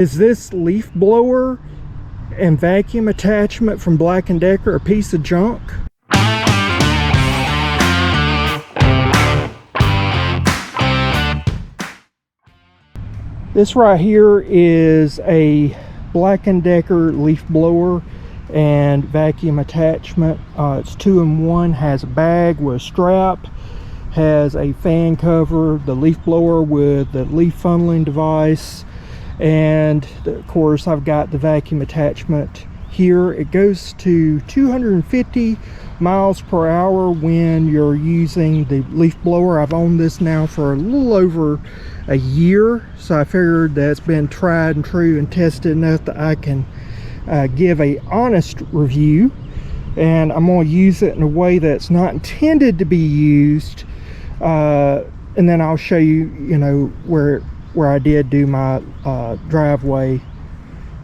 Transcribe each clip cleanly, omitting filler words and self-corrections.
Is this leaf blower and vacuum attachment from Black+Decker a piece of junk? This right here is a Black+Decker leaf blower and vacuum attachment. It's 2-in-1, has a bag with a strap, has a fan cover, the leaf blower with the leaf funneling device, and of course I've got the vacuum attachment here. It goes to 250 miles per hour when you're using the leaf blower. I've owned this now for a little over a year, so I figured that's been tried and true and tested enough that I can give a honest review, and I'm going to use it in a way that's not intended to be used, and then I'll show you, where I did do my driveway,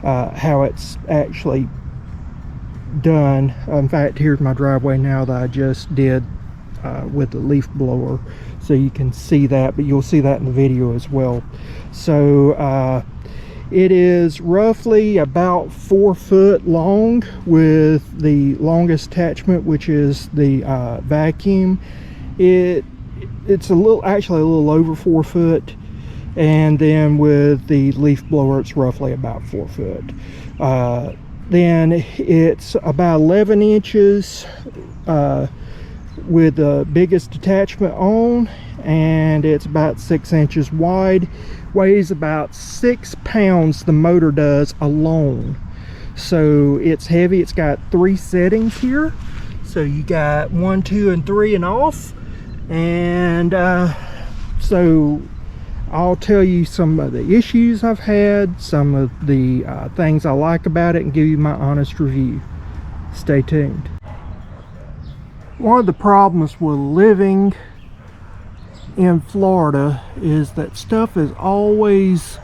how it's actually done. In fact, here's my driveway now that I just did with the leaf blower, so you can see that, but you'll see that in the video as well. So it is roughly about 4 foot long with the longest attachment, which is the vacuum. It's actually a little over 4 foot. And then with the leaf blower, it's roughly about 4 foot. Then it's about 11 inches with the biggest attachment on, and it's about 6 inches wide. Weighs about 6 pounds, the motor does alone. So it's heavy. It's got 3 settings here. So you got 1, 2, and 3 and off. And so I'll tell you some of the issues I've had, some of the things I like about it, and give you my honest review. Stay tuned. One of the problems with living in Florida is that stuff is always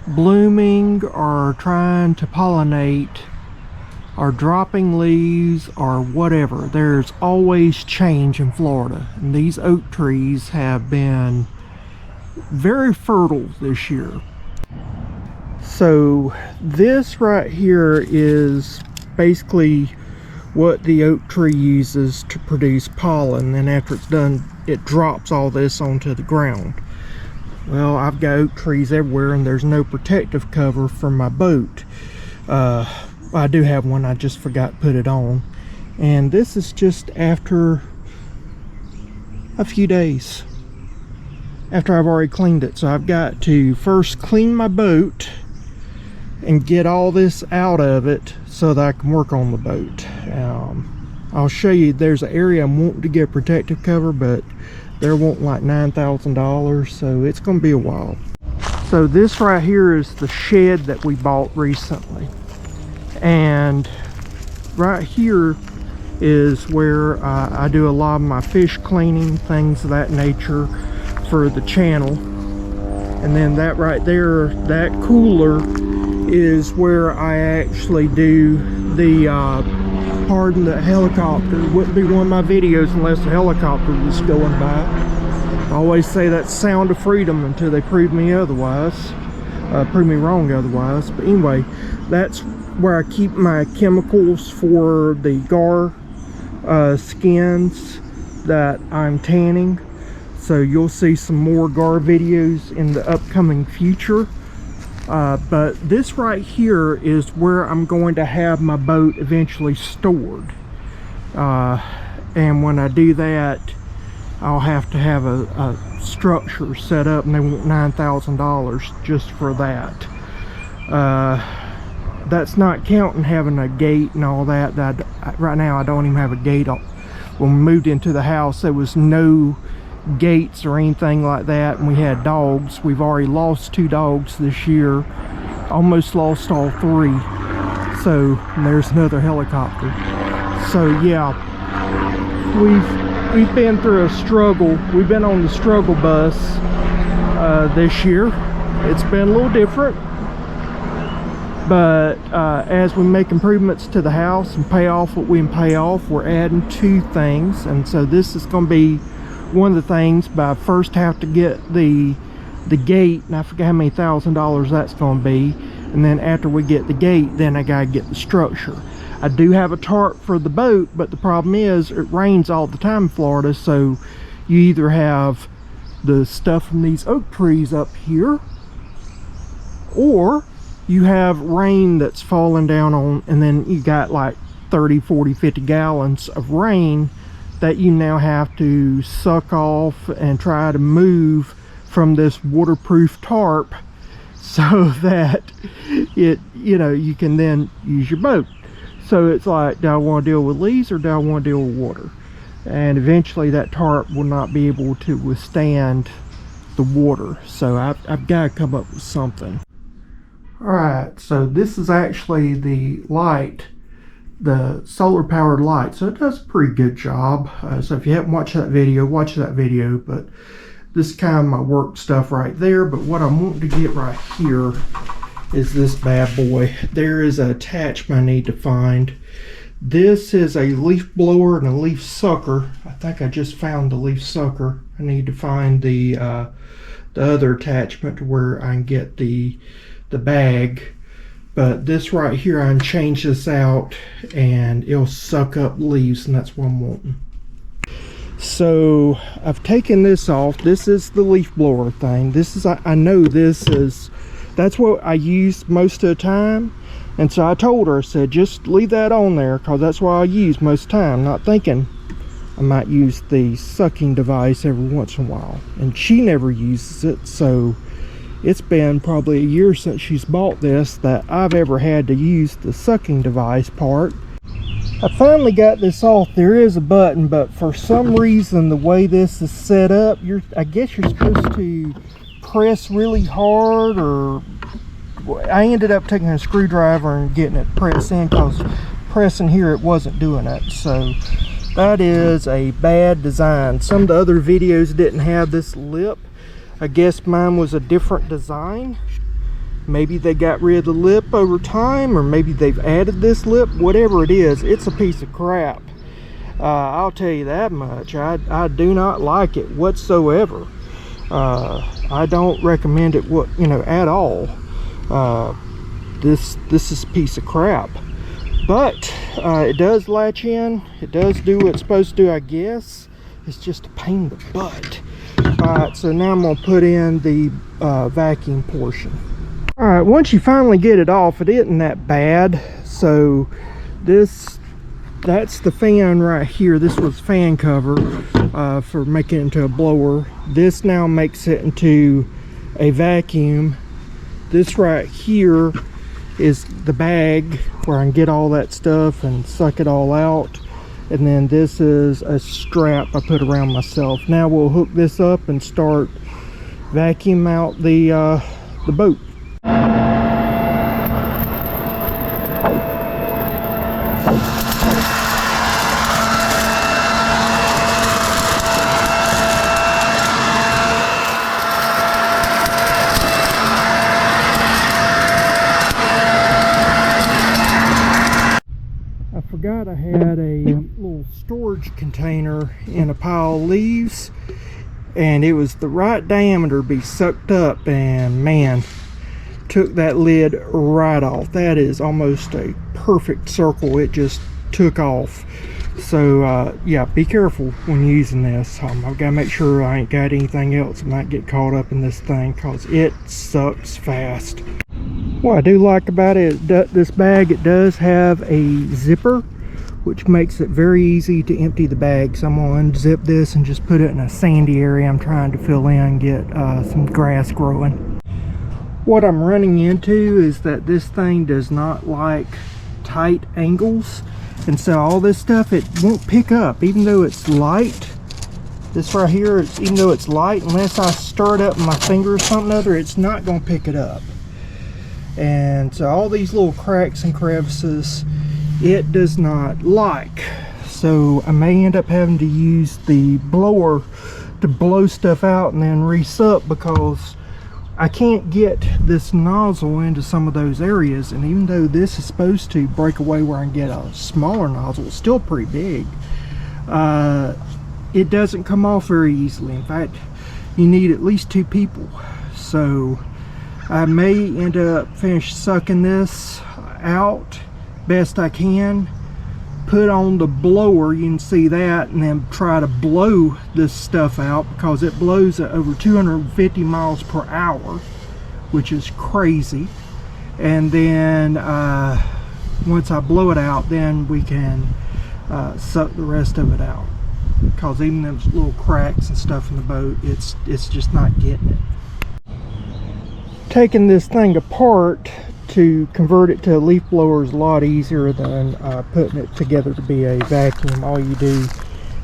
blooming or trying to pollinate or dropping leaves or whatever. There's always change in Florida, and these oak trees have been very fertile this year. So this right here is basically what the oak tree uses to produce pollen, and after it's done, it drops all this onto the ground. Well, I've got oak trees everywhere, and there's no protective cover for my boat. I do have one, I just forgot to put it on. And this is just after a few days after I've already cleaned it. So I've got to first clean my boat and get all this out of it so that I can work on the boat. I'll show you, there's an area I'm wanting to get protective cover, but they're wanting like $9,000, so it's going to be a while. So this right here is the shed that we bought recently, and right here is where I do a lot of my fish cleaning, things of that nature for the channel. And then that right there, that cooler, is where I actually do the pardon the helicopter. It wouldn't be one of my videos unless the helicopter was going by. I always say that's sound of freedom until they prove me otherwise, prove me wrong otherwise. But anyway, that's where I keep my chemicals for the gar skins that I'm tanning. So you'll see some more gar videos in the upcoming future. But this right here is where I'm going to have my boat eventually stored. And when I do that, I'll have to have a structure set up, and they want $9,000 just for that. That's not counting having a gate and all that. Right now I don't even have a gate. When we moved into the house, there was no gates or anything like that, and we had dogs. We've already lost 2 dogs this year, almost lost all 3. So there's another helicopter. So yeah, we've been through a struggle. We've been on the struggle bus this year. It's been a little different, but as we make improvements to the house and pay off what we can pay off, we're adding 2 things. And so this is going to be one of the things, but I first have to get the gate, and I forget how many $1,000 that's going to be. and then after we get the gate, then I gotta get the structure. I do have a tarp for the boat, but the problem is it rains all the time in Florida, so you either have the stuff from these oak trees up here, or you have rain that's falling down on, and then you got like 30, 40, 50 gallons of rain that you now have to suck off and try to move from this waterproof tarp so that it, you know, you can then use your boat. So it's like, do I want to deal with leaves or do I want to deal with water? And eventually that tarp will not be able to withstand the water, so I've got to come up with something. Alright, so this is actually the light, the solar powered light, so it does a pretty good job. So if you haven't watched that video, watch that video. But this is kind of my work stuff right there. But what I'm wanting to get right here is this bad boy. There is an attachment I need to find. This is a leaf blower and a leaf sucker. I think I just found the leaf sucker. I need to find the other attachment to where I can get the bag. But this right here, I can change this out and it'll suck up leaves, and that's what I'm wanting. So I've taken this off. This is the leaf blower thing. This is, I know this is, that's what I use most of the time. And so I told her, I said, just leave that on there, because that's what I use most of the time, not thinking I might use the sucking device every once in a while. And she never uses it, so it's been probably a year since she's bought this that I've ever had to use the sucking device part. I finally got this off. There is a button, but for some reason the way this is set up, I guess you're supposed to press really hard, or I ended up taking a screwdriver and getting it pressed in, because pressing here it wasn't doing it. So that is a bad design. Some of the other videos didn't have this lip. I guess mine was a different design. Maybe they got rid of the lip over time, or maybe they've added this lip. Whatever it is, it's a piece of crap. I'll tell you that much. I do not like it whatsoever. I don't recommend it at all. This is a piece of crap, but it does latch in. It does do what it's supposed to do, I guess. It's just a pain in the butt. Alright, so now I'm going to put in the vacuum portion. Alright, once you finally get it off, it isn't that bad. So that's the fan right here. This was fan cover for making it into a blower. This now makes it into a vacuum. This right here is the bag where I can get all that stuff and suck it all out. And then this is a strap I put around myself. Now we'll hook this up and start vacuuming out the boat. Forgot I had a little storage container in a pile of leaves, and it was the right diameter to be sucked up, and man, took that lid right off. That is almost a perfect circle. It just took off. So yeah, be careful when using this. I've got to make sure I ain't got anything else that might get caught up in this thing, because it sucks fast. What I do like about it, this bag, it does have a zipper, which makes it very easy to empty the bag. So I'm going to unzip this and just put it in a sandy area I'm trying to fill in and get some grass growing. What I'm running into is that this thing does not like tight angles, and so all this stuff, it won't pick up even though it's light. This right here, even though it's light, unless I stir it up with my finger or something other, it's not going to pick it up. And so all these little cracks and crevices, it does not like. So I may end up having to use the blower to blow stuff out and then resup, because I can't get this nozzle into some of those areas. And even though this is supposed to break away where I can get a smaller nozzle, it's still pretty big. It doesn't come off very easily. In fact, you need at least 2 people. So I may end up finish sucking this out best I can, put on the blower, you can see that, and then try to blow this stuff out, because it blows at over 250 miles per hour, which is crazy. And then once I blow it out, then we can suck the rest of it out, because even those little cracks and stuff in the boat, it's just not getting it. Taking this thing apart to convert it to a leaf blower is a lot easier than putting it together to be a vacuum. All you do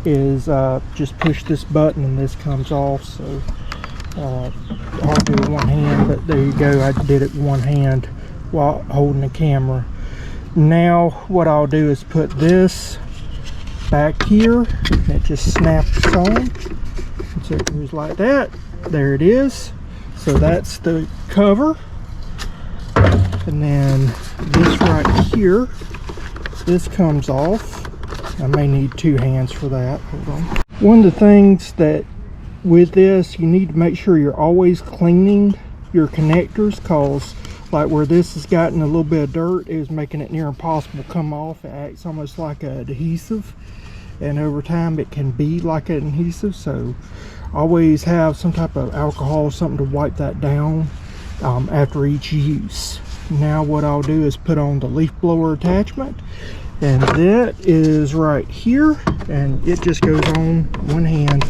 is just push this button and this comes off. So I'll do it with one hand, but there you go, I did it with one hand while holding the camera. Now what I'll do is put this back here, and it just snaps on. So it goes like that. There it is. So that's the cover. And then this right here, this comes off. I may need two hands for that. Hold on. One of the things that with this, you need to make sure you're always cleaning your connectors, because like where this has gotten a little bit of dirt, it was making it near impossible to come off. It acts almost like an adhesive, and over time it can be like an adhesive. So always have some type of alcohol or something to wipe that down after each use. Now what I'll do is put on the leaf blower attachment, and that is right here, and it just goes on one hand,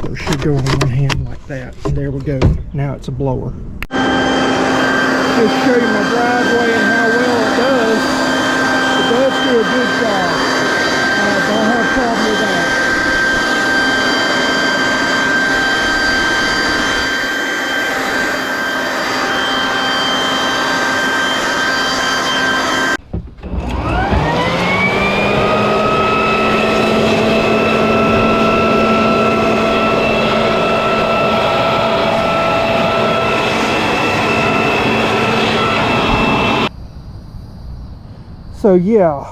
or should go on one hand like that, and there we go. Now it's a blower. Just show you my driveway and how well it does. It does do a good job. Don't have a problem with that. So yeah,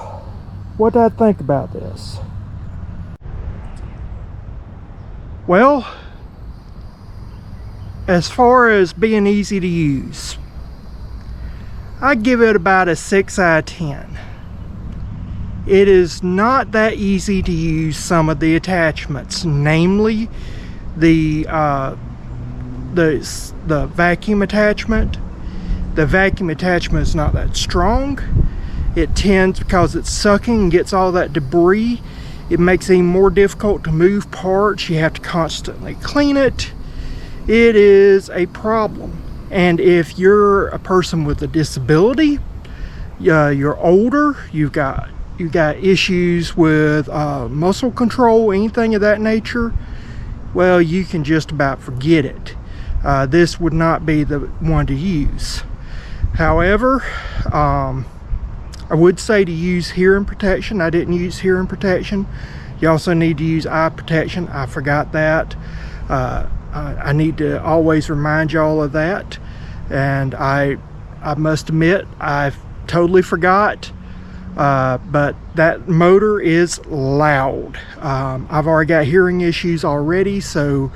what did I think about this? Well, as far as being easy to use, I give it about a 6 out of 10. It is not that easy to use some of the attachments, namely the vacuum attachment. The vacuum attachment is not that strong. It tends, because it's sucking and gets all that debris, it makes it even more difficult to move parts. You have to constantly clean it. It is a problem. And if you're a person with a disability, you're older, you've got issues with muscle control, anything of that nature, well, you can just about forget it. This would not be the one to use. However, I would say to use hearing protection. I didn't use hearing protection. You also need to use eye protection. I forgot that. I need to always remind y'all of that. And I must admit, I totally forgot. But that motor is loud. I've already got hearing issues already, so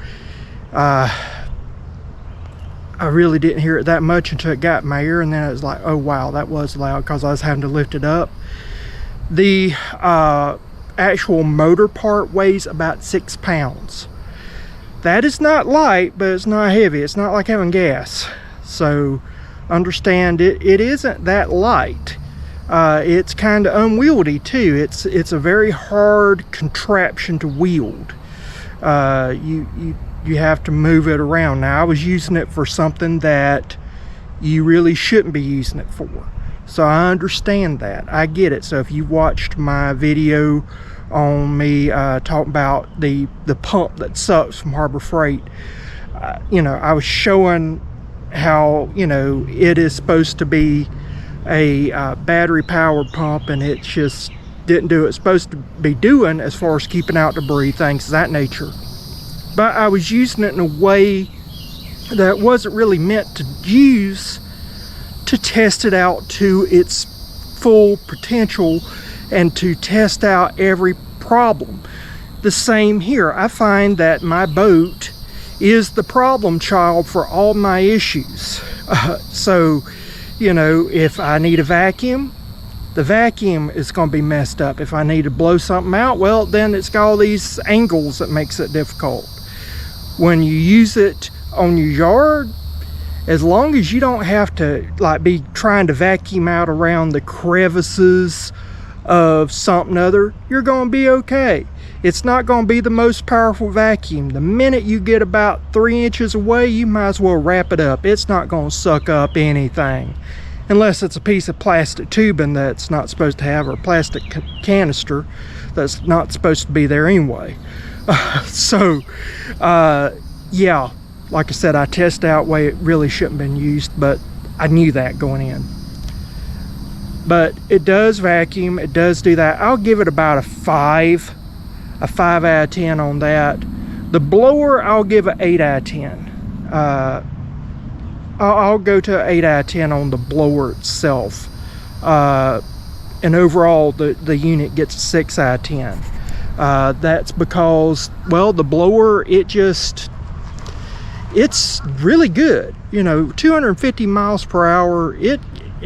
I really didn't hear it that much until it got in my ear, and then it was like, oh wow, that was loud, because I was having to lift it up. The actual motor part weighs about 6 pounds. That is not light, but it's not heavy. It's not like having gas. So understand it isn't that light. It's kind of unwieldy too. It's a very hard contraption to wield. You have to move it around. Now I was using it for something that you really shouldn't be using it for, so I understand that. I get it. So if you watched my video on me talking about the pump that sucks from Harbor Freight, you know, I was showing how, you know, it is supposed to be a battery powered pump, and it just didn't do what it's supposed to be doing as far as keeping out debris, things of that nature. But I was using it in a way that wasn't really meant to use, to test it out to its full potential and to test out every problem. The same here. I find that my boat is the problem child for all my issues. So, you know, if I need a vacuum, the vacuum is going to be messed up. If I need to blow something out, well, then it's got all these angles that makes it difficult. When you use it on your yard, as long as you don't have to like be trying to vacuum out around the crevices of something other, you're going to be okay. It's not going to be the most powerful vacuum. The minute you get about 3 inches away, you might as well wrap it up. It's not going to suck up anything, unless it's a piece of plastic tubing that's not supposed to have, or plastic canister that's not supposed to be there anyway. Yeah, like I said, I tested out way it really shouldn't have been used, but I knew that going in. But it does vacuum, it does do that. I'll give it about a 5 out of 10 on that. The blower, I'll give it 8 out of 10. I'll go to 8 out of 10 on the blower itself. And overall, the unit gets a 6 out of 10. That's because, well, the blower, it's really good. You know, 250 miles per hour. It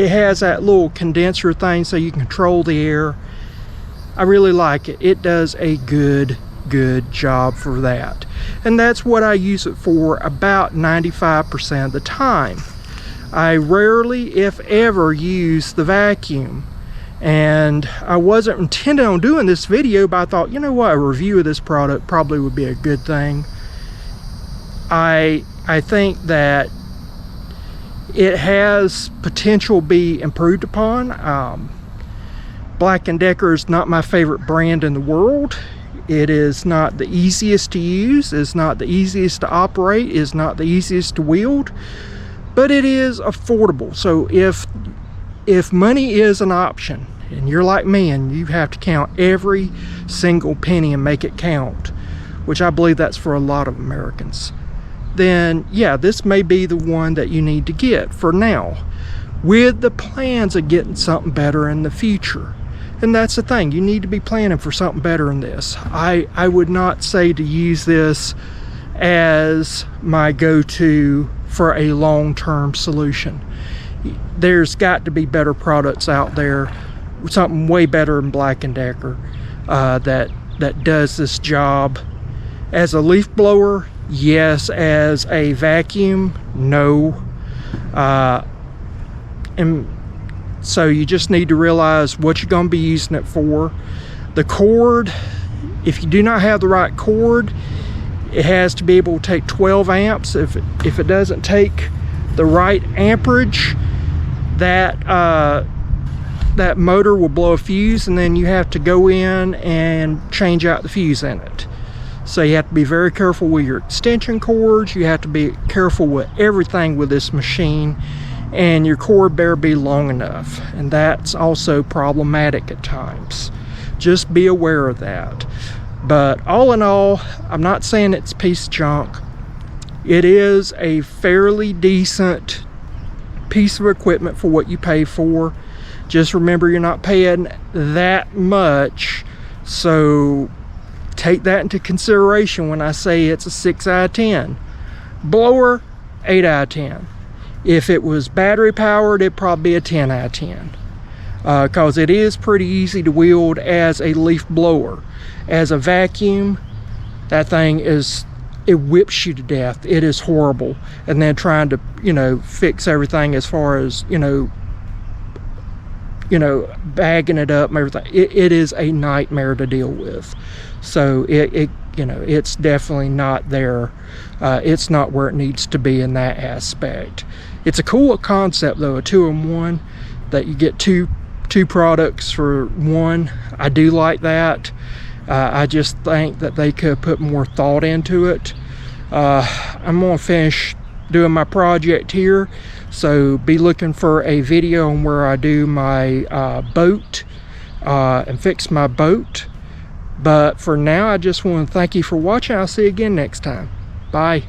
has that little condenser thing so you can control the air. I really like it. It does a good job for that. And that's what I use it for about 95% of the time. I rarely, if ever, use the vacuum. And I wasn't intending on doing this video, but I thought, you know what, a review of this product probably would be a good thing. I think that it has potential to be improved upon. Black+Decker is not my favorite brand in the world. It is not the easiest to use, it's not the easiest to operate, it's not the easiest to wield, but it is affordable. So if money is an option, and you're like me and you have to count every single penny and make it count, which I believe that's for a lot of Americans, then yeah, this may be the one that you need to get for now, with the plans of getting something better in the future. And that's the thing, you need to be planning for something better than this. I would not say to use this as my go-to for a long-term solution. There's got to be better products out there, something way better than Black+Decker that does this job. As a leaf blower, yes. As a vacuum, no. And so you just need to realize what you're going to be using it for. The cord, if you do not have the right cord, it has to be able to take 12 amps. If it doesn't take the right amperage, that motor will blow a fuse, and then you have to go in and change out the fuse in it. So you have to be very careful with your extension cords. You have to be careful with everything with this machine, and your cord better be long enough, and that's also problematic at times. Just be aware of that. But all in all, I'm not saying it's a piece of junk. It is a fairly decent piece of equipment for what you pay for. Just remember, you're not paying that much, so take that into consideration when I say it's a 6 out of 10. Blower, 8 out of 10. If it was battery powered, it'd probably be a 10 out of 10, because it is pretty easy to wield as a leaf blower. As a vacuum, that thing is, it whips you to death. It is horrible. And then trying to, fix everything as far as, bagging it up and everything, it is a nightmare to deal with. So it's definitely not there. It's not where it needs to be in that aspect. It's a cool concept though, a 2-in-1, that you get two products for one. I do like that. I just think that they could put more thought into it. I'm gonna finish doing my project here, so be looking for a video on where I do my boat and fix my boat. But for now, I just want to thank you for watching. I'll see you again next time. Bye.